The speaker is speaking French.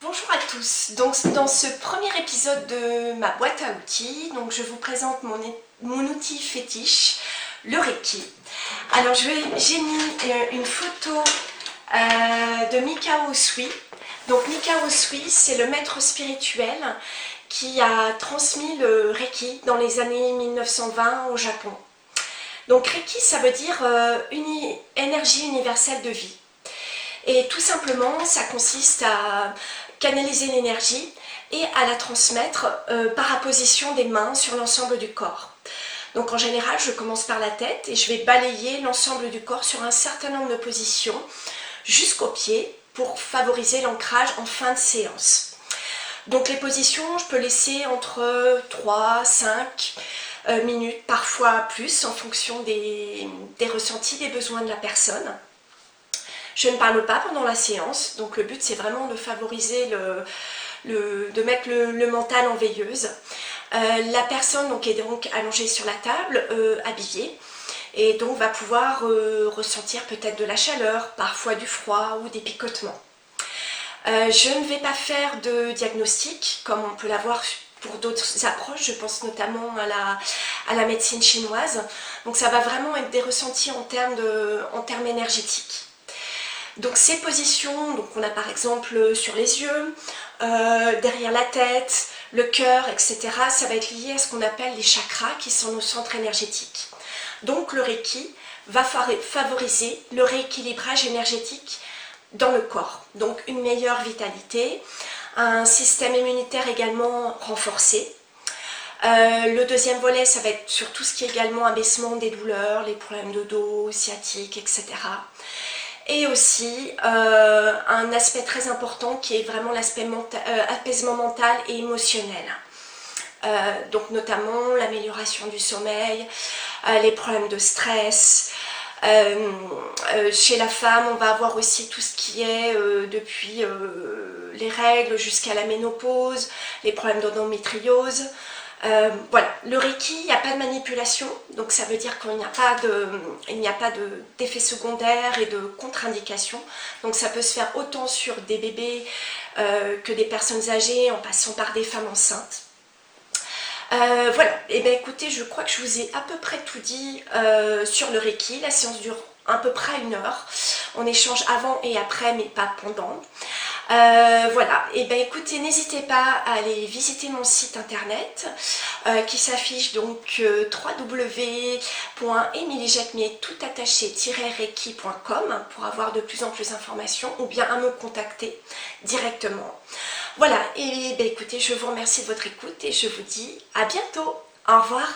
Bonjour à tous, donc dans ce premier épisode de ma boîte à outils, je vous présente mon outil fétiche, le Reiki. Alors j'ai mis une photo de Mikao Usui. Donc Mikao Usui, c'est le maître spirituel qui a transmis le Reiki dans les années 1920 au Japon. Donc Reiki, ça veut dire énergie universelle de vie. Et tout simplement, ça consiste à canaliser l'énergie et à la transmettre par apposition des mains sur l'ensemble du corps. Donc en général, je commence par la tête et je vais balayer l'ensemble du corps sur un certain nombre de positions jusqu'aux pieds pour favoriser l'ancrage en fin de séance. Donc les positions, je peux laisser entre 3, 5 minutes, parfois plus, en fonction des ressentis, des besoins de la personne. Je ne parle pas pendant la séance, donc le but c'est vraiment de favoriser, de mettre le mental en veilleuse. La personne est donc allongée sur la table, habillée, et donc va pouvoir ressentir peut-être de la chaleur, parfois du froid ou des picotements. Je ne vais pas faire de diagnostic comme on peut l'avoir pour d'autres approches, je pense notamment à la médecine chinoise. Donc ça va vraiment être des ressentis en termes énergétiques. Donc ces positions, on a par exemple sur les yeux, derrière la tête, le cœur, etc. Ça va être lié à ce qu'on appelle les chakras qui sont nos centres énergétiques. Donc le Reiki va favoriser le rééquilibrage énergétique dans le corps. Donc une meilleure vitalité, un système immunitaire également renforcé. Le deuxième volet, ça va être sur tout ce qui est également abaissement des douleurs, les problèmes de dos, sciatique, etc. Et aussi un aspect très important qui est vraiment l'aspect apaisement mental et émotionnel. Donc notamment l'amélioration du sommeil, les problèmes de stress. Chez la femme, on va avoir aussi tout ce qui est depuis les règles jusqu'à la ménopause, les problèmes d'endométriose. Voilà, le Reiki, il n'y a pas de manipulation, donc ça veut dire qu'il n'y a pas d'effet secondaire et de contre-indication. Donc ça peut se faire autant sur des bébés que des personnes âgées, en passant par des femmes enceintes. Voilà, et bien écoutez, je crois que je vous ai à peu près tout dit sur le Reiki. La séance dure à peu près 1 heure. On échange avant et après, mais pas pendant. Voilà, et bien écoutez, n'hésitez pas à aller visiter mon site internet qui s'affiche donc www.emiliejacmier-reiki.com pour avoir de plus en plus d'informations ou bien à me contacter directement. Voilà, et bien écoutez, je vous remercie de votre écoute et je vous dis à bientôt. Au revoir.